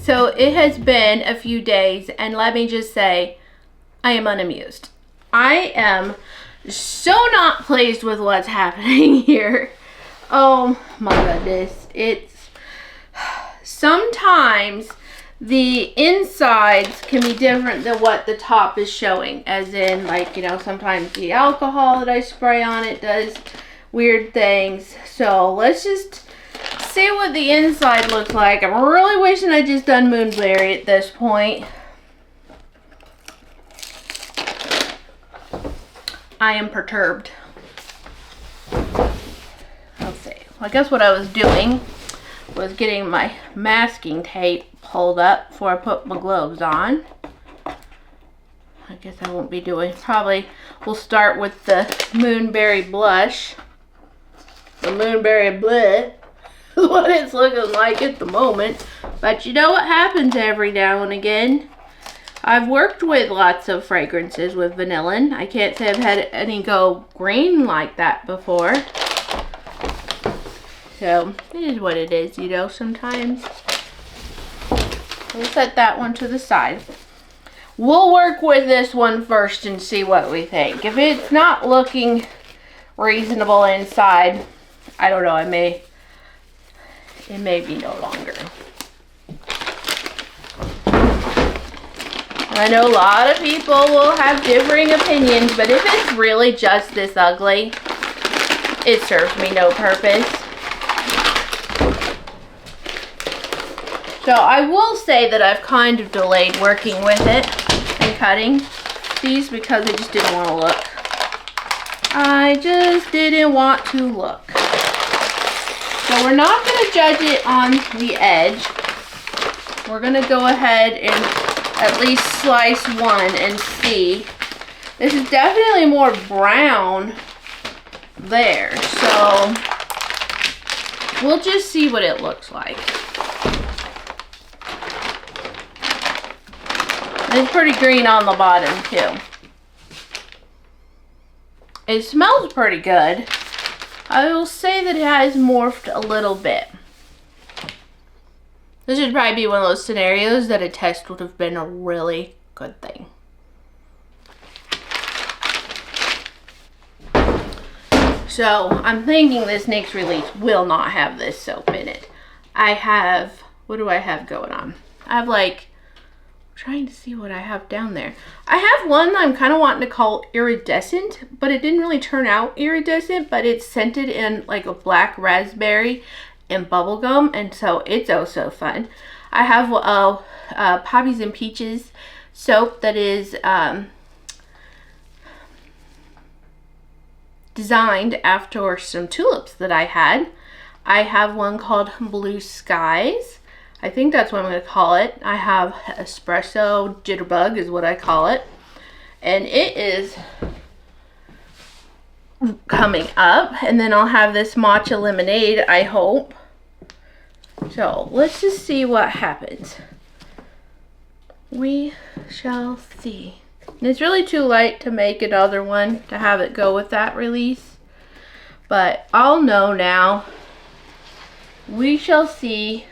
So it has been a few days, and let me just say, I am unamused. I am so not pleased with what's happening here. Oh my goodness. It's sometimes the insides can be different than what the top is showing, as in, like, you know, sometimes the alcohol that I spray on it does weird things. So let's just see what the inside looks like. I'm really wishing I just done Moonberry at this point. I am perturbed. Let's see. I guess what I was doing was getting my masking tape pulled up before I put my gloves on. I guess I won't be doing, probably we'll start with the Moonberry blush. The Moonberry bleh is what it's looking like at the moment. But you know what happens every now and again? I've worked with lots of fragrances with vanillin. I can't say I've had any go green like that before. So, it is what it is, you know, sometimes. We'll set that one to the side. We'll work with this one first and see what we think. If it's not looking reasonable inside, I don't know, it may be no longer. I know a lot of people will have differing opinions, but if it's really just this ugly, it serves me no purpose. So I will say that I've kind of delayed working with it and cutting these because I just didn't want to look. I just didn't want to look. So we're not going to judge it on the edge. We're going to go ahead and at least slice one and see. This is definitely more brown there. So we'll just see what it looks like. It's pretty green on the bottom too. It smells pretty good. I will say that it has morphed a little bit. This would probably be one of those scenarios that a test would have been a really good thing. So I'm thinking this next release will not have this soap in it. I have, what do I have going on? I have like, trying to see what I have down there. I have one that I'm kind of wanting to call iridescent, but it didn't really turn out iridescent, but it's scented in like a black raspberry and bubblegum, and so it's oh so fun. I have Poppies and Peaches soap that is designed after some tulips that I had. I have one called Blue Skies. I think that's what I'm going to call it. I have Espresso Jitterbug is what I call it. And it is coming up. And then I'll have this Matcha Lemonade, I hope. So let's just see what happens. We shall see. And it's really too light to make another one to have it go with that release. But I'll know now. We shall see.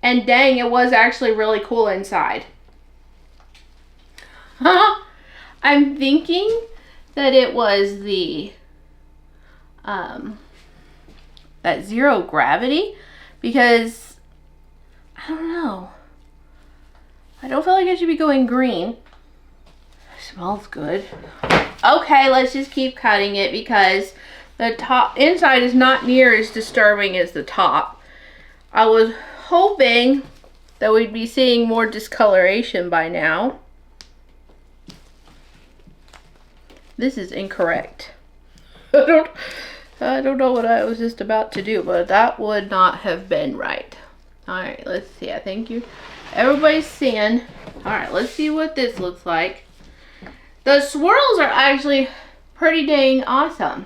And dang, it was actually really cool inside. I'm thinking that it was the that zero gravity, because I don't know. I don't feel like I should be going green. It smells good. Okay, let's just keep cutting it because the top inside is not near as disturbing as the top. I was hoping that we'd be seeing more discoloration by now. This is incorrect. I don't know what I was just about to do, but that would not have been right. Alright, let's see. I think everybody's seeing. Alright, let's see what this looks like. The swirls are actually pretty dang awesome.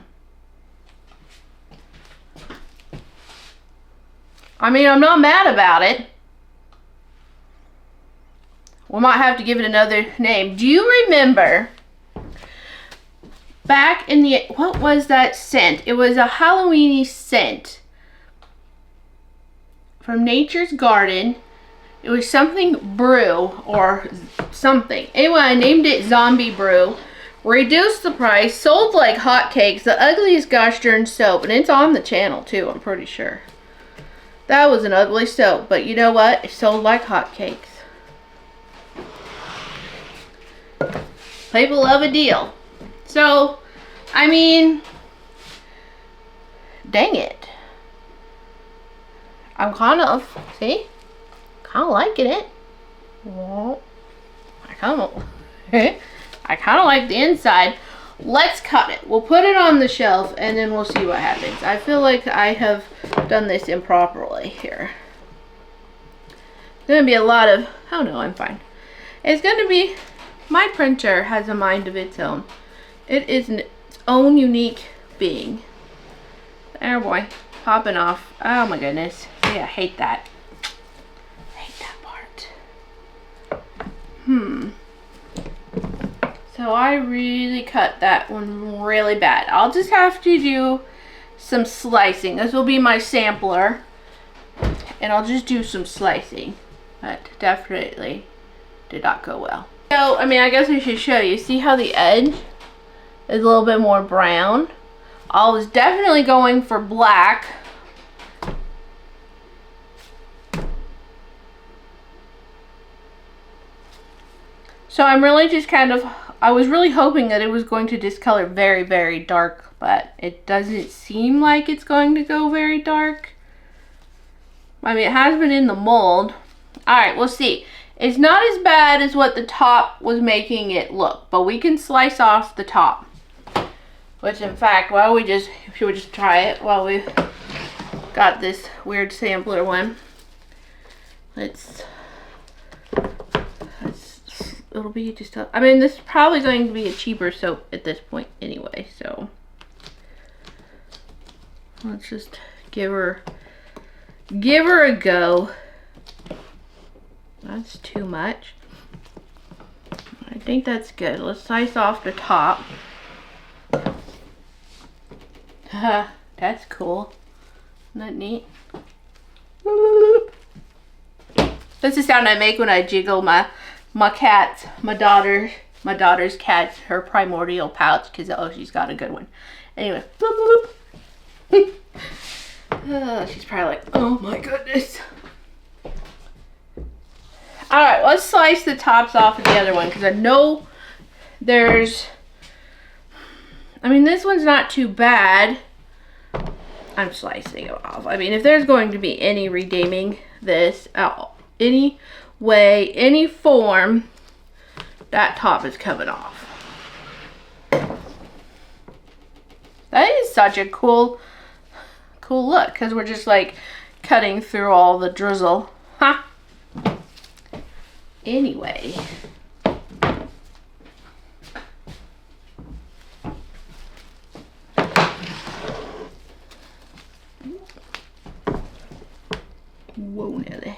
I mean, I'm not mad about it. We might have to give it another name. Do you remember back in the, what was that scent? It was a Halloween-y scent. from Nature's Garden. It was something brew or something. Anyway, I named it Zombie Brew. Reduced the price, sold like hotcakes, the ugliest gosh darn soap, and it's on the channel too, I'm pretty sure. That was an ugly soap, but you know what? It sold like hotcakes. People love a deal. So, I mean, dang it. I'm kind of liking it. I kind of like the inside. Let's cut it. We'll put it on the shelf and then we'll see what happens. I feel like I have done this improperly here. It's going to be a lot of, oh no, I'm fine. It's going to be, my printer has a mind of its own. It is its own unique being. There, boy. Popping off. Oh my goodness. See, I hate that. I hate that part. So I really cut that one really bad. I'll just have to do some slicing. This will be my sampler. And I'll just do some slicing. That definitely did not go well. So, I mean, I guess I should show you. See how the edge is a little bit more brown? I was definitely going for black. So I'm really just kind of, I was really hoping that it was going to discolor very, very dark, but it doesn't seem like it's going to go very dark. I mean, it has been in the mold. Alright, we'll see. It's not as bad as what the top was making it look, but we can slice off the top. Which, in fact, if you would just try it while we've got this weird sampler one. It'll be just I mean, this is probably going to be a cheaper soap at this point anyway, so let's just give her a go. That's too much. I think that's good. Let's slice off the top. That's cool. Isn't that neat? That's the sound I make when I jiggle my cat's, my daughter's cat's, her primordial pouch, because oh, she's got a good one. Anyway, bloop, bloop. She's probably like, oh my goodness. Alright, let's slice the tops off of the other one, because I know there's, I mean, this one's not too bad. I'm slicing it off. I mean, if there's going to be any redeeming this, any way, any form, that top is coming off. That is such a cool look, because we're just like cutting through all the drizzle. Huh? Anyway. Whoa, Nelly.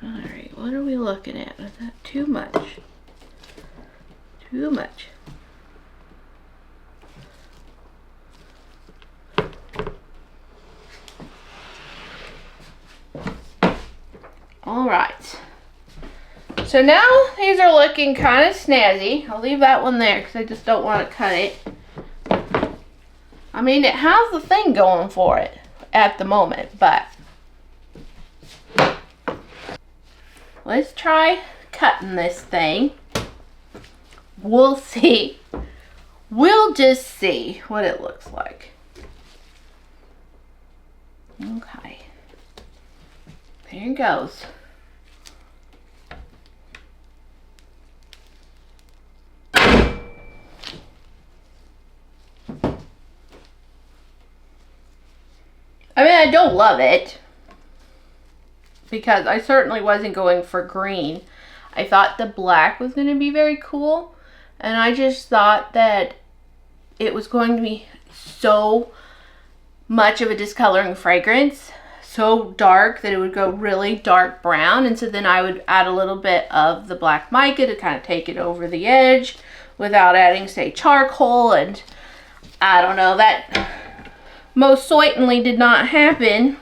Alright, what are we looking at? Is that too much? Too much. Alright. So now these are looking kind of snazzy. I'll leave that one there because I just don't want to cut it. I mean, it has the thing going for it at the moment, but let's try cutting this thing. We'll see. We'll just see what it looks like. Okay. There it goes. I mean, I don't love it, because I certainly wasn't going for green. I thought the black was going to be very cool, and I just thought that it was going to be so much of a discoloring fragrance, so dark that it would go really dark brown, and so then I would add a little bit of the black mica to kind of take it over the edge without adding, say, charcoal, and I don't know, that most certainly did not happen.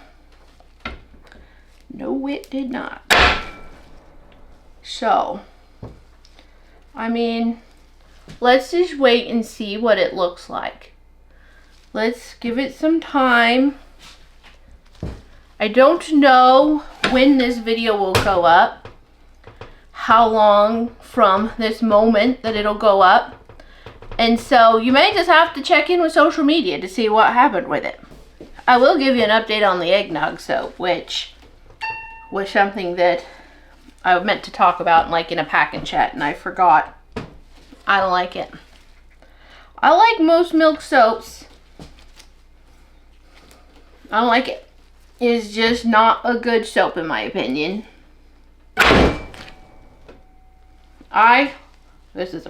No, it did not. So, I mean, let's just wait and see what it looks like. Let's give it some time. I don't know when this video will go up, how long from this moment that it'll go up. And so you may just have to check in with social media to see what happened with it. I will give you an update on the eggnog soap, which was something that I meant to talk about in a pack and chat, and I forgot. I don't like it. I like most milk soaps. I don't like it. It is just not a good soap in my opinion. This is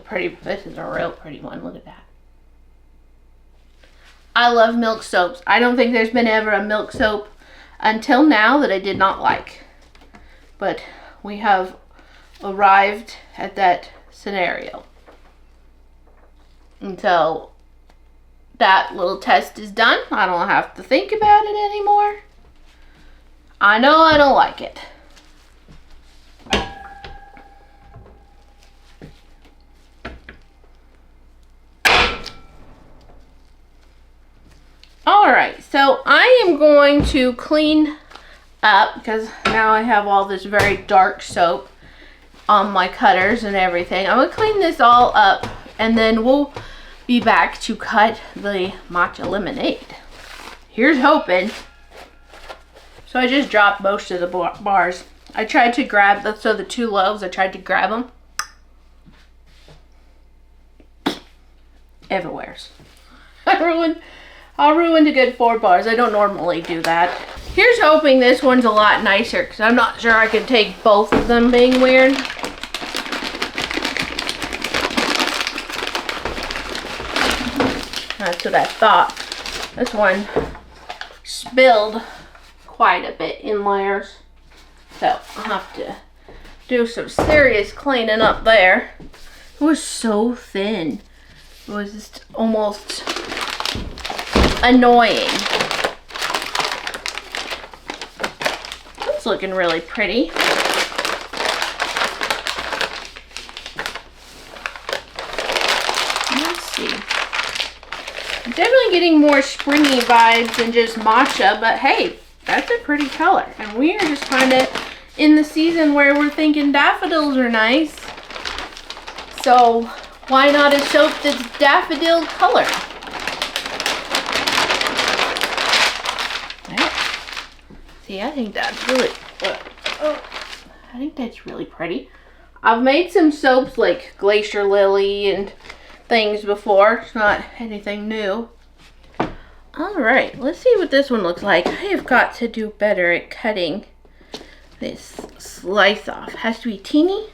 a real pretty one. Look at that. I love milk soaps. I don't think there's been ever a milk soap until now that I did not like. But we have arrived at that scenario. Until that little test is done, I don't have to think about it anymore. I know I don't like it. Alright, so I am going to clean up because now I have all this very dark soap on my cutters and everything. I'm going to clean this all up and then we'll be back to cut the matcha lemonade. Here's hoping. So I just dropped most of the bars. I tried to grab the two loaves, I tried to grab them. Everywheres. I ruined a good 4 bars. I don't normally do that. Here's hoping this one's a lot nicer because I'm not sure I could take both of them being weird. That's what I thought. This one spilled quite a bit in layers. So I'll have to do some serious cleaning up there. It was so thin. It was just almost annoying. It's looking really pretty. Let's see. I'm definitely getting more springy vibes than just matcha, but hey, that's a pretty color. And we are just kind of in the season where we're thinking daffodils are nice. So why not a soap that's daffodil colored? See, I think that's really pretty. I've made some soaps like Glacier Lily and things before. It's not anything new. Alright, let's see what this one looks like. I have got to do better at cutting this slice off. It has to be teeny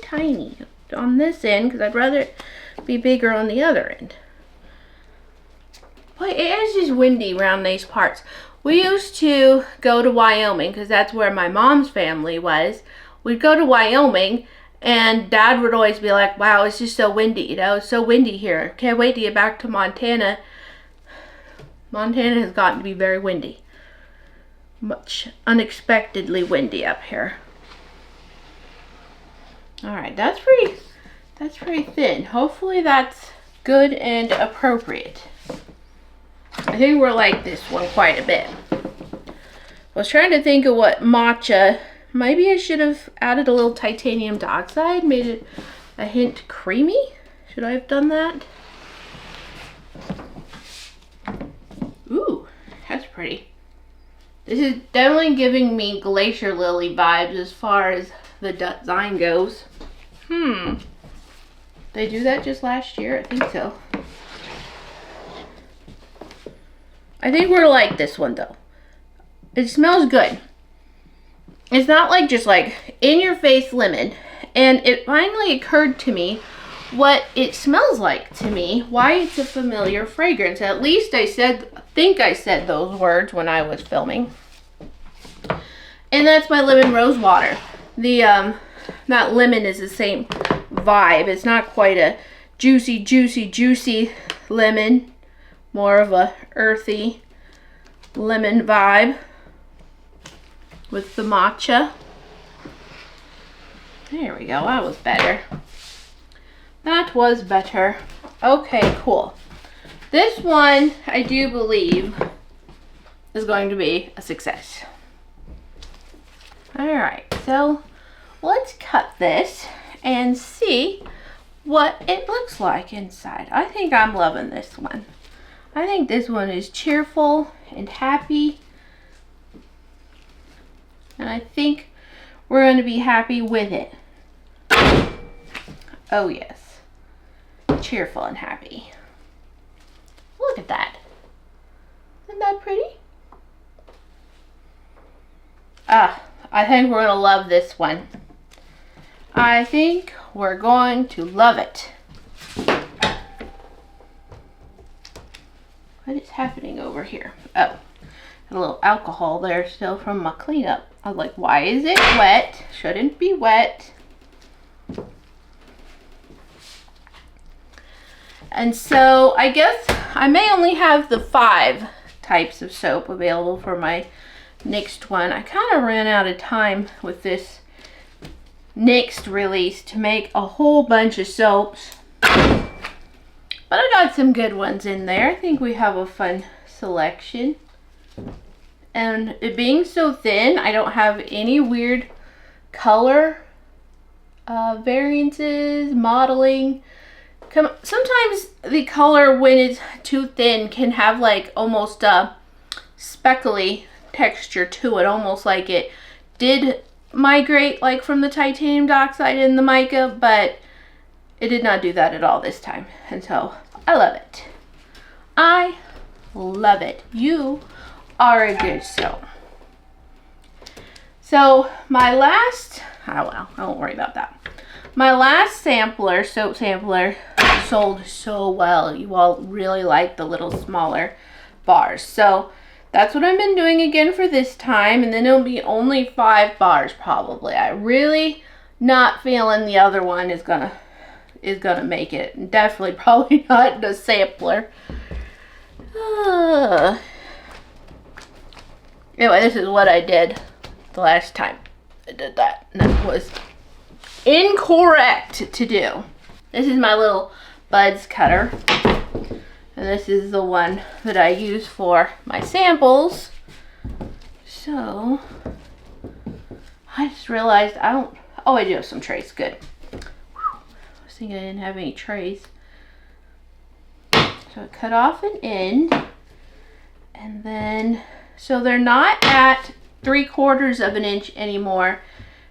tiny on this end because I'd rather it be bigger on the other end. Boy, it is just windy around these parts. We used to go to Wyoming because that's where my mom's family was. We'd go to Wyoming and Dad would always be like, wow, it's just so windy. You know, it's so windy here. Can't wait to get back to Montana. Montana has gotten to be very windy. Much unexpectedly windy up here. Alright, that's pretty thin. Hopefully that's good and appropriate. I think we're like this one quite a bit. I was trying to think of what matcha. Maybe I should have added a little titanium dioxide, made it a hint creamy. Should I have done that? Ooh, that's pretty. This is definitely giving me Glacier Lily vibes as far as the design goes. They do that just last year? I think so. I think we're like this one though. It smells good. It's not like just like in your face lemon. And it finally occurred to me what it smells like to me. Why it's a familiar fragrance. At least I think I said those words when I was filming. And that's my lemon rose water. The not lemon is the same vibe. It's not quite a juicy lemon. More of a earthy lemon vibe. with the matcha. There we go, that was better. That was better. Okay, cool. This one, I do believe, is going to be a success. All right, so let's cut this and see what it looks like inside. I think I'm loving this one. I think this one is cheerful and happy. And I think we're going to be happy with it. Oh yes, cheerful and happy. Look at that. Isn't that pretty? I think we're gonna love this one. I think we're going to love it. What is happening over here? Oh, a little alcohol there still from my cleanup. I was like, why is it wet? Shouldn't be wet. And so I guess I may only have the 5 types of soap available for my next one. I kind of ran out of time with this next release to make a whole bunch of soaps. But I got some good ones in there. I think we have a fun selection. And it being so thin, I don't have any weird color variances, modeling. Sometimes the color, when it's too thin, can have like almost a speckly texture to it, almost like it did migrate like from the titanium dioxide in the mica, but it did not do that at all this time. And so I love it. I love it. You are a good soap. So my last, oh well, I won't worry about that. My last sampler, soap sampler, sold so well. You all really like the little smaller bars. So that's what I've been doing again for this time. And then it'll be only 5 bars probably. I really not feeling the other one is gonna make it. Definitely probably not the sampler. Anyway, this is what I did the last time I did that. And that was incorrect to do. This is my little buds cutter, and this is the one that I use for my samples. So I just realized I don't, oh, I do have some trays. Good. I was thinking I didn't have any trays. So I cut off an end, and then so they're not at 3/4 of an inch anymore.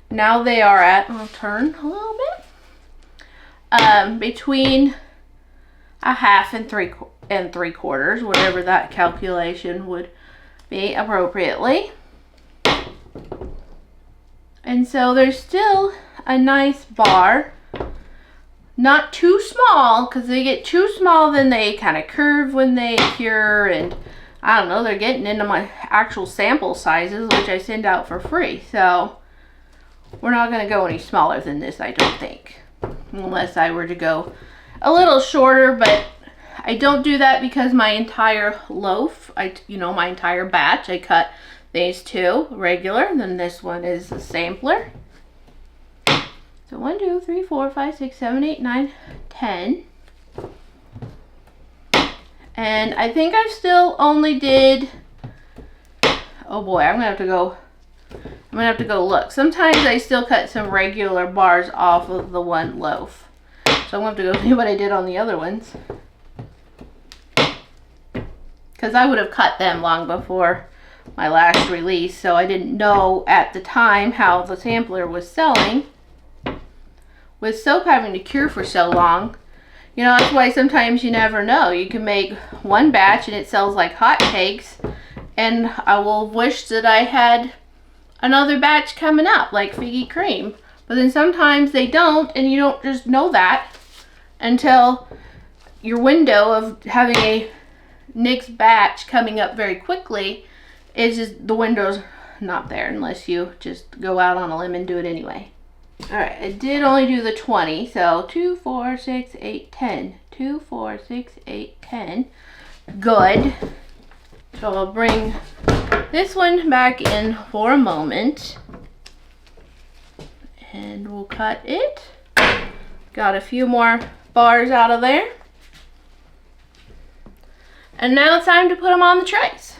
Now they are at, I'll turn a little bit, between 1/2 and 3/4, whatever that calculation would be appropriately. And so there's still a nice bar, not too small, because they get too small, then they kind of curve when they cure, and I don't know, they're getting into my actual sample sizes, which I send out for free. So we're not going to go any smaller than this, I don't think, unless I were to go a little shorter, but I don't do that because my entire loaf, my entire batch, I cut these 2 regular, and then this one is a sampler. So 1, 2, 3, 4, 5, 6, 7, 8, 9, 10. And I think I still only did, oh boy, I'm gonna have to go look. Sometimes I still cut some regular bars off of the one loaf. So I'm gonna have to go see what I did on the other ones, because I would have cut them long before my last release, so I didn't know at the time how the sampler was selling. With soap having to cure for so long, that's why sometimes you never know. You can make one batch and it sells like hotcakes, and I will wish that I had another batch coming up, like figgy cream. But then sometimes they don't, and you don't just know that until your window of having a next batch coming up very quickly is just, the window's not there unless you just go out on a limb and do it anyway. Alright, I did only do the 20, so 2, 4, 6, 8, 10. 2, 4, 6, 8, 10. Good. So I'll bring this one back in for a moment. And we'll cut it. Got a few more bars out of there. And now it's time to put them on the trays.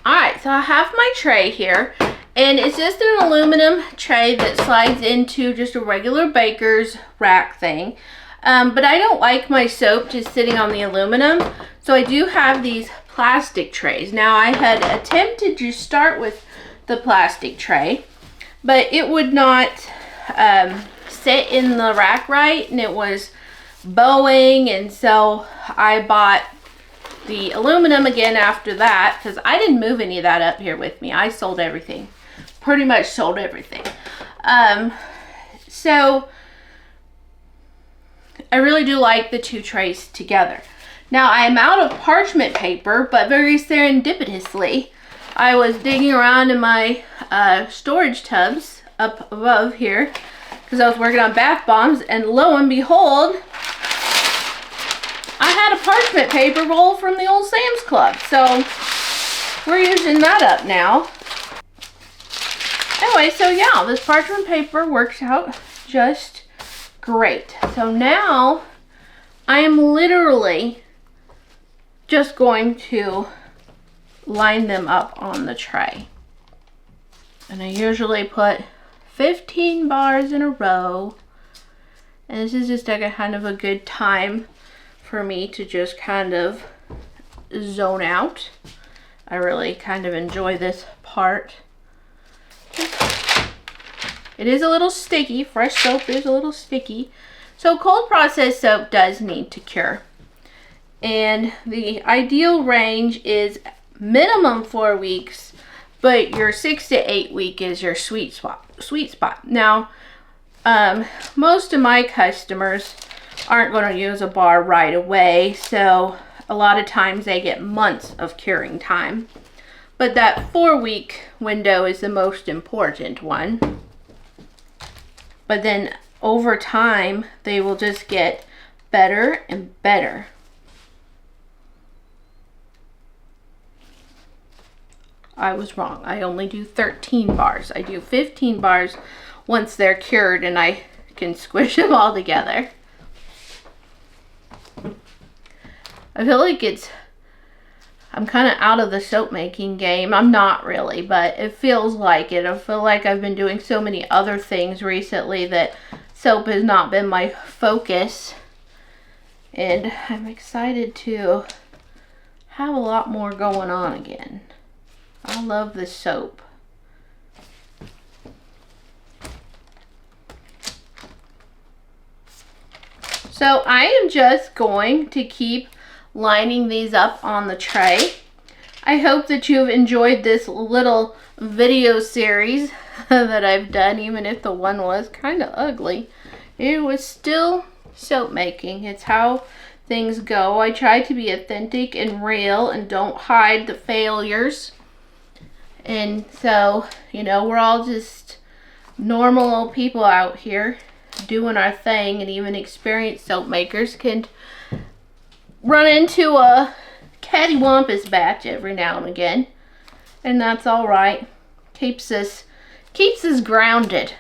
Alright, so I have my tray here. And it's just an aluminum tray that slides into just a regular baker's rack thing. But I don't like my soap just sitting on the aluminum. So I do have these plastic trays. Now I had attempted to start with the plastic tray, but it would not sit in the rack right, and it was bowing, and so I bought the aluminum again after that, because I didn't move any of that up here with me. I sold everything. Pretty much sold everything. So I really do like the two trays together. Now I am out of parchment paper, but very serendipitously, I was digging around in my storage tubs up above here because I was working on bath bombs, and lo and behold, I had a parchment paper roll from the old Sam's Club. So we're using that up now. Anyway, so yeah, this parchment paper works out just great. So now I am literally just going to line them up on the tray. And I usually put 15 bars in a row. And this is just like a kind of a good time for me to just kind of zone out. I really kind of enjoy this part. It is a little sticky. Fresh soap is a little sticky. So cold processed soap does need to cure. And the ideal range is minimum 4 weeks, but your 6 to 8 week is your sweet spot. Now, most of my customers aren't going to use a bar right away, so a lot of times they get months of curing time. But that 4 week window is the most important one. But then over time, they will just get better and better. I was wrong. I only do 13 bars. I do 15 bars once they're cured and I can squish them all together. I feel like I'm kind of out of the soap making game. I'm not really, but it feels like it. I feel like I've been doing so many other things recently that soap has not been my focus. And I'm excited to have a lot more going on again. I love the soap. So I am just going to keep lining these up on the tray. I hope that you've enjoyed this little video series that I've done, even if the one was kind of ugly. It was still soap making. It's how things go. I try to be authentic and real and don't hide the failures. And so, you know, we're all just normal old people out here doing our thing, and even experienced soap makers can run into a cattywampus batch every now and again, and that's all right. Keeps us grounded.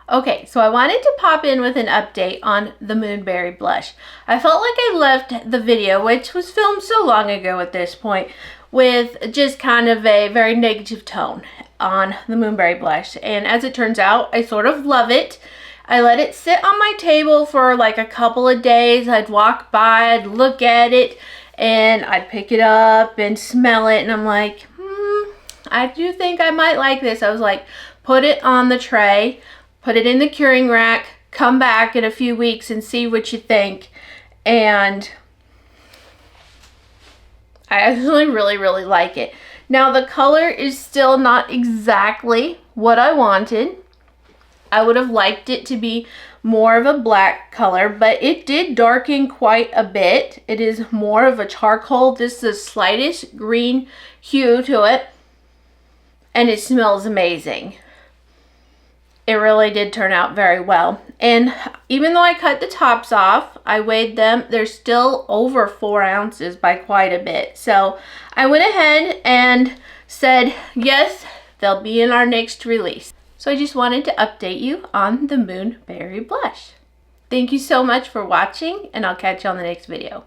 Okay, so I wanted to pop in with an update on the Moonberry blush. I felt like I left the video, which was filmed so long ago at this point, with just kind of a very negative tone on the Moonberry blush. And as it turns out, I sort of love it. I let it sit on my table for like a couple of days. I'd walk by, I'd look at it, and I'd pick it up and smell it, and I'm like, I do think I might like this. I was like, put it on the tray, put it in the curing rack, come back in a few weeks and see what you think. And I actually really like it. Now the color is still not exactly what I wanted. I would have liked it to be more of a black color, but it did darken quite a bit. It is more of a charcoal. This is the slightest green hue to it, and it smells amazing. it really did turn out very well. And even though I cut the tops off, I weighed them, they're still over 4 ounces by quite a bit. So I went ahead and said, yes, they'll be in our next release. So I just wanted to update you on the Moonberry blush. Thank you so much for watching, and I'll catch you on the next video.